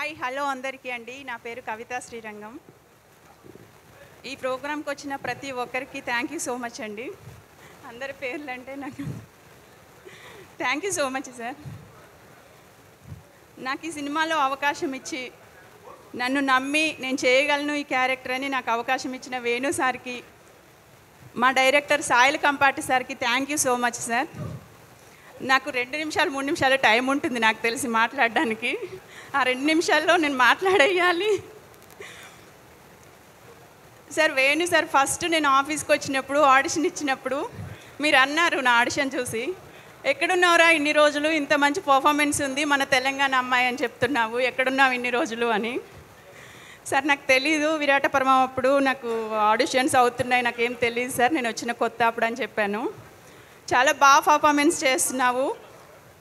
Hi hello అందరికీ అండి. నా పేరు కవితా శ్రీరంగం. ఈ ప్రోగ్రాంకి వచ్చిన ప్రతి ఒక్కరికి థ్యాంక్ యూ సో మచ్ అండి. అందరి పేర్లు అంటే నాకు thank you so much sir. నాకు ఈ సినిమాలో అవకాశం ఇచ్చి నన్ను నమ్మి నేను చేయగలను ఈ క్యారెక్టర్ అని నాకు అవకాశం ఇచ్చిన వేణు సార్కి, మా డైరెక్టర్ సాయిల్ కంపాటి సార్కి thank you so much sir. నాకు 2 నిమిషాలు 3 నిమిషాలు టైం ఉంటుంది నాకు తెలిసి మాట్లాడడానికి. ఆ 2 నిమిషాల్లో నేను మాట్లాడేయాలి సార్. వేణు సార్ ఫస్ట్ నేను ఆఫీస్కి వచ్చినప్పుడు ఆడిషన్ ఇచ్చినప్పుడు మీరు అన్నారు నా ఆడిషన్ చూసి, ఎక్కడున్నావురా ఇన్ని రోజులు, ఇంత మంచి పర్ఫార్మెన్స్ ఉంది, మన తెలంగాణ అమ్మాయి అని చెప్తున్నావు, ఎక్కడున్నావు ఇన్ని రోజులు అని. సార్ నాకు తెలీదు, విరాటపర్వం అప్పుడు నాకు ఆడిషన్స్ అవుతున్నాయి, నాకేం తెలియదు సార్, నేను వచ్చిన కొత్త అప్పుడు అని చెప్పాను. చాలా బాగా పర్ఫార్మెన్స్ చేస్తున్నావు,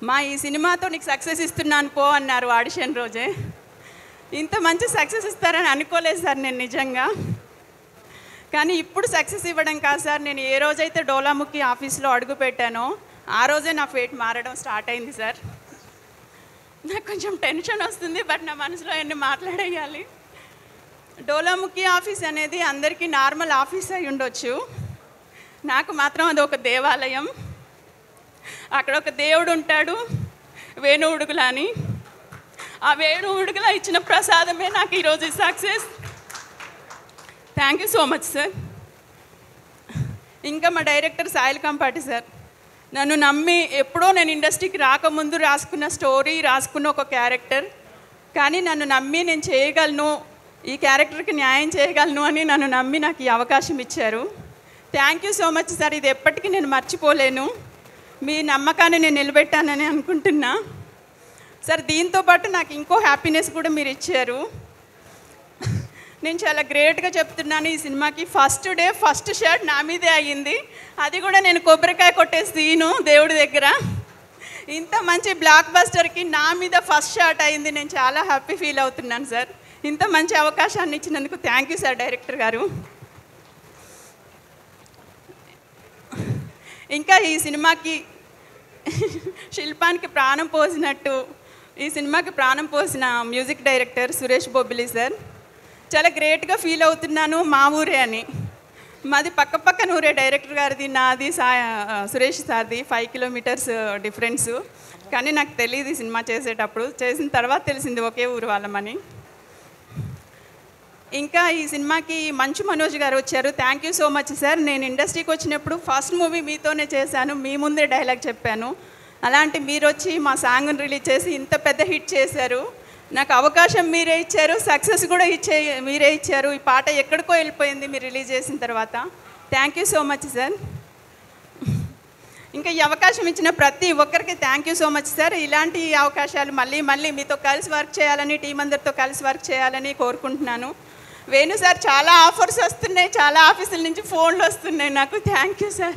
మా ఈ సినిమాతో నీకు సక్సెస్ ఇస్తున్నాను పో అన్నారు ఆడిషన్ రోజే. ఇంత మంచి సక్సెస్ ఇస్తారని అనుకోలేదు సార్ నేను నిజంగా. కానీ ఇప్పుడు సక్సెస్ ఇవ్వడం కాదు సార్, నేను ఏ రోజైతే డోలాముఖి ఆఫీస్లో అడుగు పెట్టానో ఆ రోజే నా ఫేట్ మారడం స్టార్ట్ అయింది సార్. నాకు కొంచెం టెన్షన్ వస్తుంది, బట్ నా మనసులో అన్నీ మాట్లాడేయాలి. డోలాముఖి ఆఫీస్ అనేది అందరికీ నార్మల్ ఆఫీస్ అయి ఉండొచ్చు, నాకు మాత్రం అది ఒక దేవాలయం. అక్కడ ఒక దేవుడు ఉంటాడు, వేణు ఉడుగుల అని. ఆ వేణు ఉడుగుల ఇచ్చిన ప్రసాదమే నాకు ఈరోజు success. Thank you so much sir. ఇంకా మా డైరెక్టర్ సాయిల్ కంపాటి సార్ నన్ను నమ్మి, ఎప్పుడో నేను ఇండస్ట్రీకి రాకముందు రాసుకున్న స్టోరీ, రాసుకున్న ఒక క్యారెక్టర్, కానీ నన్ను నమ్మి నేను చేయగలను, ఈ క్యారెక్టర్కి న్యాయం చేయగలను అని నన్ను నమ్మి నాకు ఈ అవకాశం ఇచ్చారు. Thank you so much sir. ఇది ఎప్పటికీ నేను మర్చిపోలేను, మీ నమ్మకాన్ని నేను నిలబెట్టానని అనుకుంటున్నా సార్. దీంతోపాటు నాకు ఇంకో హ్యాపీనెస్ కూడా మీరు ఇచ్చారు. నేను చాలా గ్రేట్గా చెప్తున్నాను, ఈ సినిమాకి ఫస్ట్ డే ఫస్ట్ షాట్ నా మీదే అయ్యింది. అది కూడా నేను కొబ్బరికాయ కొట్టే సీను దేవుడి దగ్గర. ఇంత మంచి బ్లాక్ బస్టర్కి నా మీద ఫస్ట్ షాట్ అయింది, నేను చాలా హ్యాపీ ఫీల్ అవుతున్నాను సార్. ఇంత మంచి అవకాశాన్ని ఇచ్చినందుకు థ్యాంక్ యూ సార్ డైరెక్టర్ గారు. ఇంకా ఈ సినిమాకి శిల్పానికి ప్రాణం పోసినట్టు ఈ సినిమాకి ప్రాణం పోసిన music director Suresh Bobbili sir. చాలా గ్రేట్గా ఫీల్ అవుతున్నాను, మా ఊరే అని. మాది పక్కన ఊరే, డైరెక్టర్ గారిది నాది సురేష్ సార్ది 5 కిలోమీటర్స్ డిఫరెన్సు. కానీ నాకు తెలియదు ఈ సినిమా చేసేటప్పుడు, చేసిన తర్వాత తెలిసింది ఒకే ఊరు వాళ్ళమని. ఇంకా ఈ సినిమాకి మంచు మనోజ్ గారు వచ్చారు, thank you so much sir. నేను ఇండస్ట్రీకి వచ్చినప్పుడు ఫస్ట్ మూవీ మీతోనే చేశాను, మీ ముందే డైలాగ్ చెప్పాను. అలాంటి మీరు వచ్చి మా సాంగ్ని రిలీజ్ చేసి ఇంత పెద్ద హిట్ చేశారు. నాకు అవకాశం మీరే ఇచ్చారు, సక్సెస్ కూడా మీరే ఇచ్చారు. ఈ పాట ఎక్కడికో వెళ్ళిపోయింది మీరు రిలీజ్ చేసిన తర్వాత. Thank you so much sir. ఇంకా ఈ అవకాశం ఇచ్చిన ప్రతి ఒక్కరికి thank you so much sir. ఇలాంటి అవకాశాలు మళ్ళీ మీతో కలిసి వర్క్ చేయాలని, టీం అందరితో కలిసి వర్క్ చేయాలని కోరుకుంటున్నాను. వేణు సార్ చాలా ఆఫర్స్ వస్తున్నాయి, చాలా ఆఫీసుల నుంచి ఫోన్లు వస్తున్నాయి నాకు. Thank you sir.